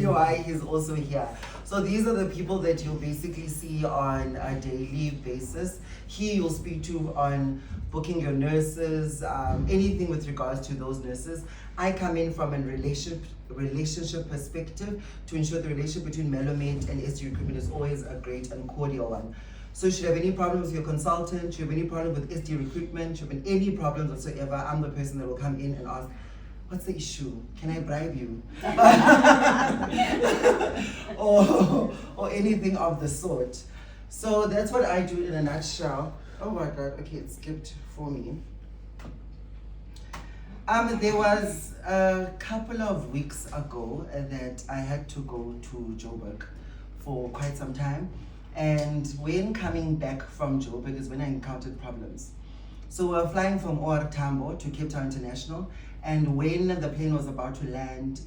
why he's also here. So these are the people that you'll basically see on a daily basis. You'll speak to on booking your nurses, anything with regards to those nurses. I come in from a relationship perspective to ensure the relationship between Mellomate and SD Recruitment is always a great and cordial one. So should you have any problems with your consultant, should you have any problem with SD Recruitment, should you have any problems whatsoever, I'm the person that will come in and ask, what's the issue? Can I bribe you? or anything of the sort. So that's what I do in a nutshell. Oh my God, okay, it skipped for me. There was a couple of weeks ago that I had to go to Joburg for quite some time. And when coming back from Joburg is when I encountered problems. So we were flying from OR Tambo to Cape Town International. And when the plane was about to land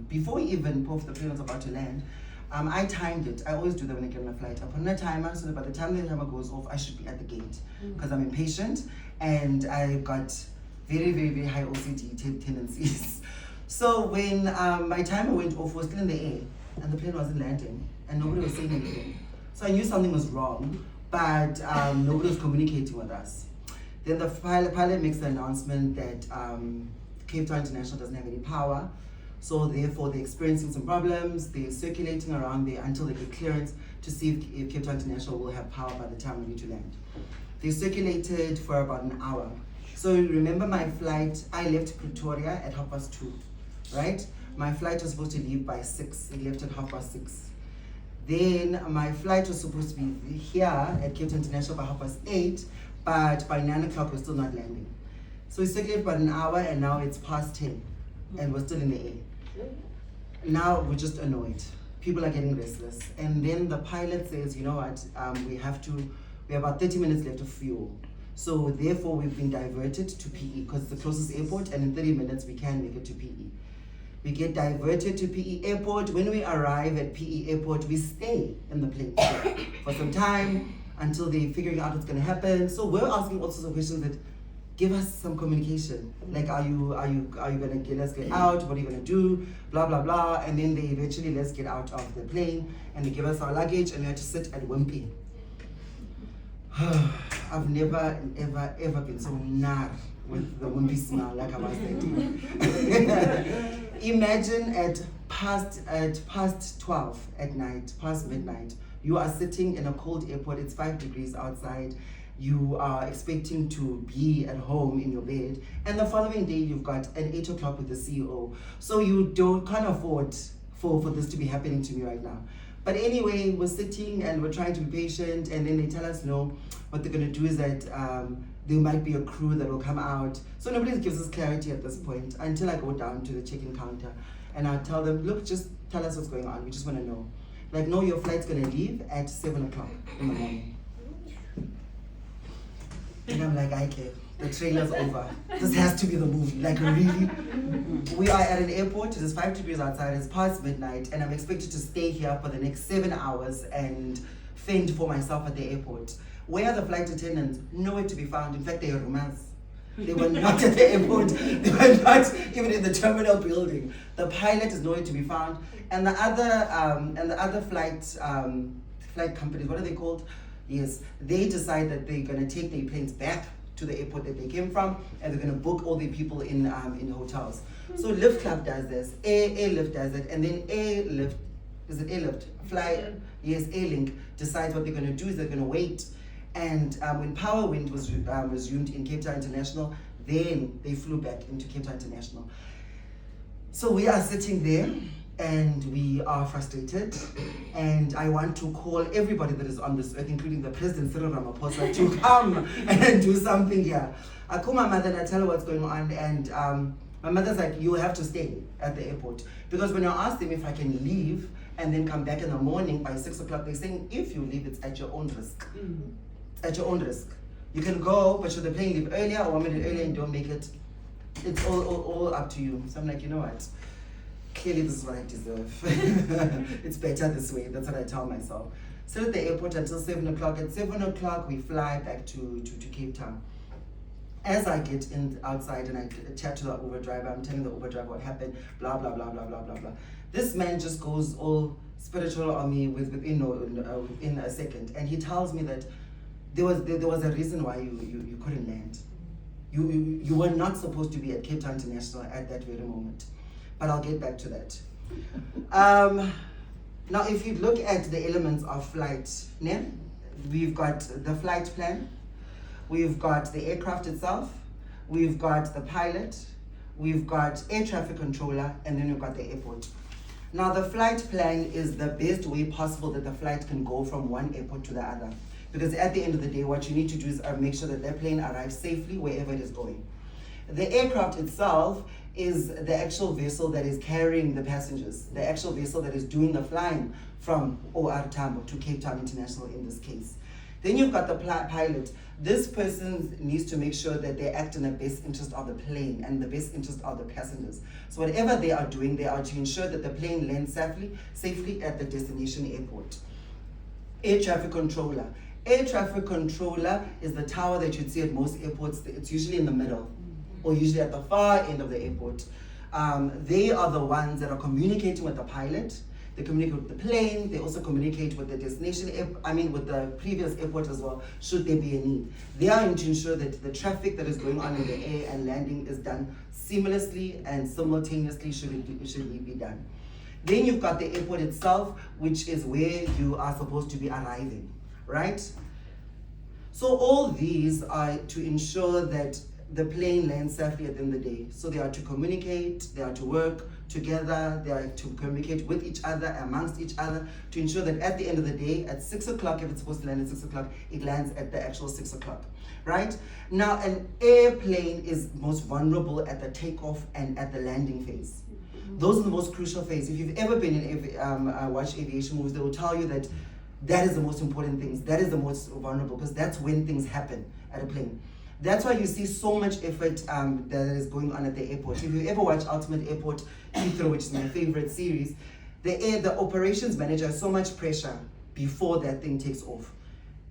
before even the plane was about to land, I timed it. I always do that when I get on a flight. I put on a timer so that by the time the timer goes off, I should be at the gate because I'm impatient and I got very, very, very high OCD tendencies. So when my timer went off, we were still in the air and the plane wasn't landing and nobody was saying anything. So I knew something was wrong, but nobody was communicating with us. Then the pilot makes the announcement that Cape Town International doesn't have any power. So therefore they're experiencing some problems. They're circulating around there until they get clearance to see if Cape Town International will have power by the time we need to land. They circulated for about an hour. So remember my flight, I left Pretoria at 2:30, right? My flight was supposed to leave by 6, it left at 6:30. Then my flight was supposed to be here at Cape Town International by 8:30, but by 9 o'clock we're still not landing. So we circulated about an hour and now it's past 10 and we're still in the air. Now we're just annoyed. People are getting restless. And then the pilot says, you know what, we have about 30 minutes left of fuel. So therefore we've been diverted to PE because it's the closest airport and in 30 minutes we can make it to PE. We get diverted to PE airport. When we arrive at PE airport, we stay in the plane for some time until they're figuring out what's gonna happen. So we're asking all sorts of questions that give us some communication. Like, are you gonna let's get out? What are you gonna do? Blah, blah, blah. And then they eventually let's get out of the plane and they give us our luggage and we had to sit at Wimpy. I've never, ever been so nar with the Wimpy smell like I was there. Imagine at past 12 at night, past midnight, you are sitting in a cold airport, it's 5 degrees outside, you are expecting to be at home in your bed, and the following day you've got an 8 o'clock with the CEO. So you can't afford for this to be happening to me right now. But anyway, we're sitting and we're trying to be patient, and then they tell us no, what they're gonna do is that there might be a crew that will come out. So nobody gives us clarity at this point until I go down to the check-in counter and I tell them, look, just tell us what's going on. We just want to know. Like, no, your flight's gonna leave at 7 o'clock in the morning. And I'm like, I care. The trailer's over. This has to be the movie. Like, really? We are at an airport. It is 5 degrees outside. It's past midnight, and I'm expected to stay here for the next 7 hours and fend for myself at the airport. Where are the flight attendants? Nowhere to be found. In fact, they are rumors. They were not at the airport. They were not even in the terminal building. The pilot is nowhere to be found. And the other flight companies, what are they called? Yes, they decide that they're going to take their planes back to the airport that they came from, and they're going to book all the people in hotels. So Lift Club does this, Airlift does it, and then Airlift, is it Airlift? Yes, Airlink decides what they're going to do is they're going to wait. And when Power Wind was resumed in Cape Town International, then they flew back into Cape Town International. So we are sitting there and we are frustrated, and I want to call everybody that is on this earth, including the President Cyril Ramaphosa, to come and do something here. I call my mother and I tell her what's going on, and my mother's like, you have to stay at the airport. Because when I asked them if I can leave and then come back in the morning by 6 o'clock, they're saying, if you leave, it's at your own risk. It's at your own risk. You can go, but should the plane leave earlier or 1 minute earlier and don't make it, it's all up to you. So I'm like, you know what? Clearly this is what I deserve. It's better this way. That's what I tell myself. Sit at the airport until 7 o'clock. At 7 o'clock, we fly back to Cape Town. As I get in outside and I chat to the Uber driver, I'm telling the Uber driver what happened, blah, blah, blah, blah, blah, blah, blah. This man just goes all spiritual on me within a second. And he tells me that there was a reason why you couldn't land. You were not supposed to be at Cape Town International at that very moment. But I'll get back to that. Now, if you look at the elements of flight, we've got the flight plan, we've got the aircraft itself, we've got the pilot, we've got air traffic controller, and then we've got the airport. Now, the flight plan is the best way possible that the flight can go from one airport to the other. Because at the end of the day, what you need to do is make sure that plane arrives safely wherever it is going. The aircraft itself is the actual vessel that is carrying the passengers, the actual vessel that is doing the flying from OR Tambo to Cape Town International in this case. Then you've got the pilot. This person needs to make sure that they act in the best interest of the plane and the best interest of the passengers. So whatever they are doing, they are to ensure that the plane lands safely at the destination airport. Air traffic controller. Air traffic controller is the tower that you'd see at most airports. It's usually in the middle, or usually at the far end of the airport. They are the ones that are communicating with the pilot. They communicate with the plane. They also communicate with the destination, with the previous airport as well, should there be a need. They are in to ensure that the traffic that is going on in the air and landing is done seamlessly and simultaneously should it be done. Then you've got the airport itself, which is where you are supposed to be arriving, right? So all these are to ensure that the plane lands safely at the end of the day. So they are to communicate, they are to work together, they are to communicate with each other, amongst each other, to ensure that at the end of the day, at 6 o'clock, if it's supposed to land at 6 o'clock, it lands at the actual 6 o'clock, right? Now, an airplane is most vulnerable at the takeoff and at the landing phase. Those are the most crucial phase. If you've ever been in watched aviation movies, they will tell you that that is the most important things. That is the most vulnerable, because that's when things happen at a plane. That's why you see so much effort that is going on at the airport. If you ever watch Ultimate Airport Heathrow, which is my favorite series, the operations manager has so much pressure before that thing takes off.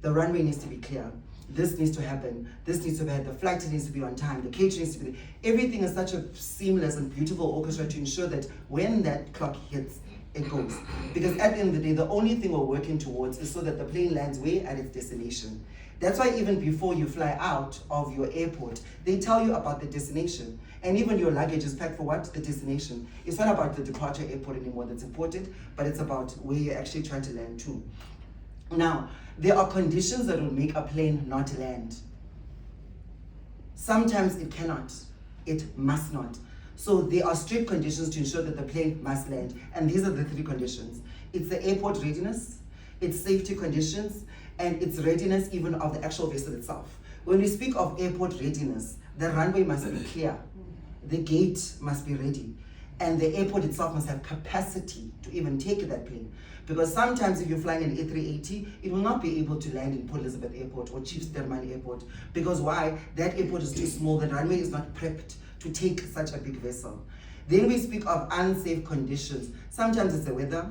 The runway needs to be clear. This needs to happen. This needs to be, the flight needs to be on time. The catering needs to be there. Everything is such a seamless and beautiful orchestra to ensure that when that clock hits, it goes. Because at the end of the day, the only thing we're working towards is so that the plane lands where? At its destination. That's why even before you fly out of your airport, they tell you about the destination. And even your luggage is packed for what? The destination. It's not about the departure airport anymore that's important, but it's about where you're actually trying to land to. Now, there are conditions that will make a plane not land. Sometimes it cannot. It must not. So there are strict conditions to ensure that the plane must land. And these are the 3 conditions. It's the airport readiness, it's safety conditions, and it's readiness even of the actual vessel itself. When we speak of airport readiness, the runway must be clear, the gate must be ready, and the airport itself must have capacity to even take that plane. Because sometimes if you're flying an A380, it will not be able to land in Port Elizabeth Airport or Chief Sterman Airport. Because why? That airport is too small, the runway is not prepped to take such a big vessel. Then we speak of unsafe conditions. Sometimes it's the weather,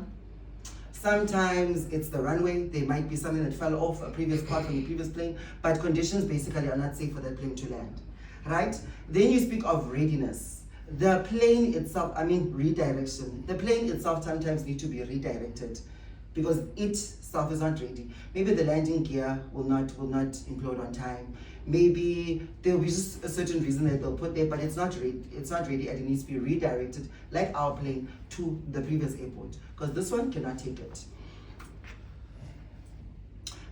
sometimes it's the runway. There might be something that fell off a previous part from the previous plane, but conditions basically are not safe for that plane to land, right? Then you speak of readiness. The plane itself, redirection. The plane itself sometimes needs to be redirected because itself is not ready. Maybe the landing gear will not implode on time. Maybe there will be just a certain reason that they'll put there, but it's not ready. It's not ready, and it needs to be redirected, like our plane, to the previous airport, because this one cannot take it.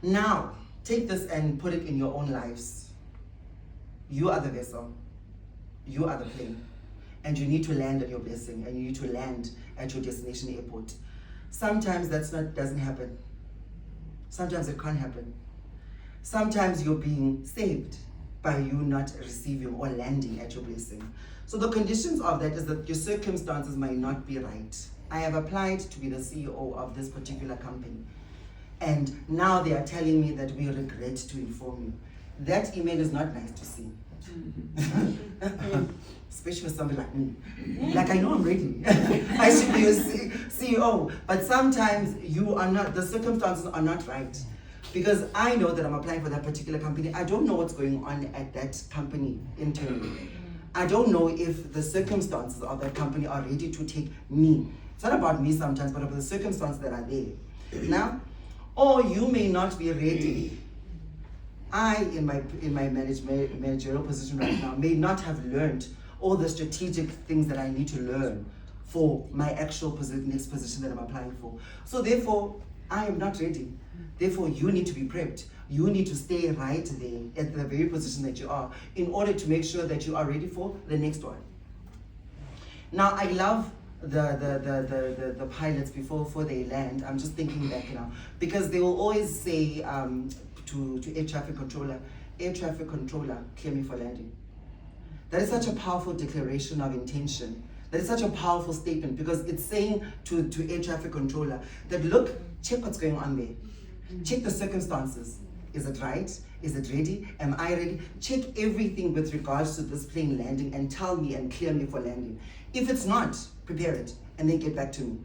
Now, take this and put it in your own lives. You are the vessel. You are the plane. And you need to land at your blessing, and you need to land at your destination airport. Sometimes doesn't happen. Sometimes it can't happen. Sometimes you're being saved by you not receiving or landing at your blessing. So the conditions of that is that your circumstances might not be right. I have applied to be the CEO of this particular company, and now they are telling me that we regret to inform you. That email is not nice to see. Especially for somebody like me. Like, I know I'm ready. I should be a CEO. But sometimes you are not, the circumstances are not right. Because I know that I'm applying for that particular company. I don't know what's going on at that company internally. I don't know if the circumstances of that company are ready to take me. It's not about me sometimes, but about the circumstances that are there. Now, or you may not be ready. I, in my managerial position right now, may not have learned all the strategic things that I need to learn for my actual next position that I'm applying for. So therefore, I am not ready. Therefore, you need to be prepped. You need to stay right there at the very position that you are in order to make sure that you are ready for the next one. Now, I love the pilots before they land. I'm just thinking back now, because they will always say to air traffic controller, clear me for landing. That is such a powerful declaration of intention. That is such a powerful statement, because it's saying to air traffic controller that, look, check what's going on there. Check the circumstances. Is it right? Is it ready? Am I ready? Check everything with regards to this plane landing and tell me and clear me for landing. If it's not, prepare it and then get back to me.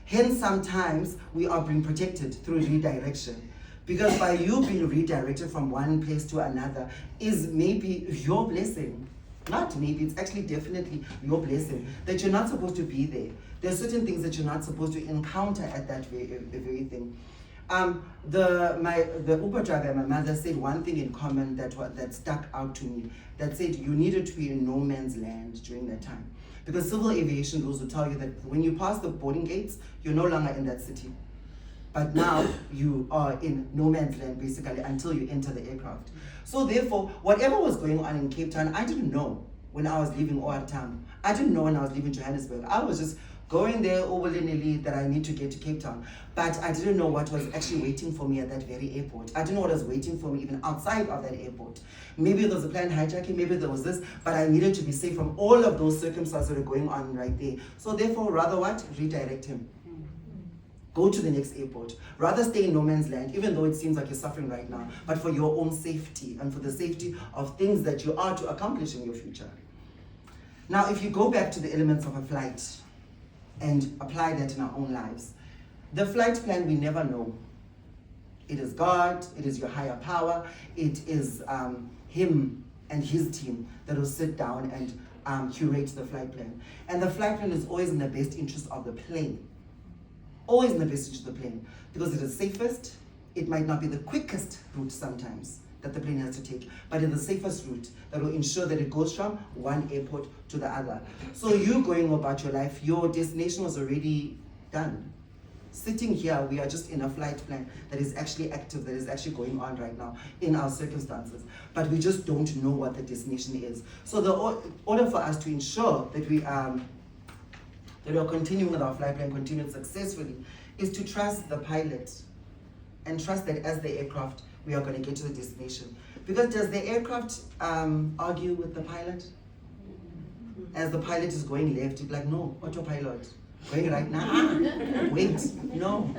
Hence, sometimes we are being protected through redirection. Because by you being redirected from one place to another is maybe your blessing. Not maybe, it's actually definitely your blessing. That you're not supposed to be there. There are certain things that you're not supposed to encounter at that very thing. The Uber driver, my mother, said one thing in common that stuck out to me. That said, you needed to be in no man's land during that time. Because civil aviation rules will tell you that when you pass the boarding gates, you're no longer in that city. But now you are in no man's land basically until you enter the aircraft. So therefore, whatever was going on in Cape Town, I didn't know when I was leaving OR Town. I didn't know when I was leaving Johannesburg. I was just going there willy-nilly that I need to get to Cape Town. But I didn't know what was actually waiting for me at that very airport. I didn't know what was waiting for me even outside of that airport. Maybe there was a planned hijacking, maybe there was this, but I needed to be safe from all of those circumstances that were going on right there. So therefore, rather what? Redirect him. Go to the next airport. Rather stay in no man's land, even though it seems like you're suffering right now, but for your own safety and for the safety of things that you are to accomplish in your future. Now, if you go back to the elements of a flight and apply that in our own lives, the flight plan we never know. It is God, it is your higher power, it is Him and His team that will sit down and curate the flight plan. And the flight plan is always in the best interest of the plane. Always in the best interest of the plane, because it is safest. It might not be the quickest route sometimes that the plane has to take, but it's the safest route that will ensure that it goes from one airport to the other. So you going about your life, your destination was already done. Sitting here, we are just in a flight plan that is actually active, that is actually going on right now in our circumstances, but we just don't know what the destination is. So the order for us to ensure that we are continuing with our flight plan, continuing successfully, is to trust the pilot and trust that as the aircraft, we are going to get to the destination. Because does the aircraft argue with the pilot? As the pilot is going left, you'd be like, no, autopilot, going right now. Wait, no.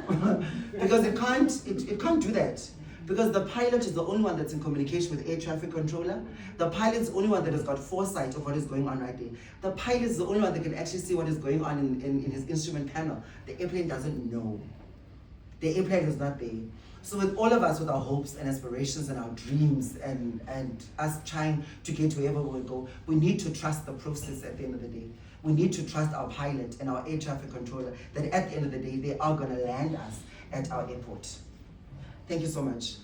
Because it can't do that. Because the pilot is the only one that's in communication with air traffic controller. The pilot is the only one that has got foresight of what is going on right there. The pilot is the only one that can actually see what is going on in his instrument panel. The airplane doesn't know. The airplane is not there. So with all of us, with our hopes and aspirations and our dreams and us trying to get wherever we'll go, we need to trust the process at the end of the day. We need to trust our pilot and our air traffic controller that at the end of the day, they are going to land us at our airport. Thank you so much.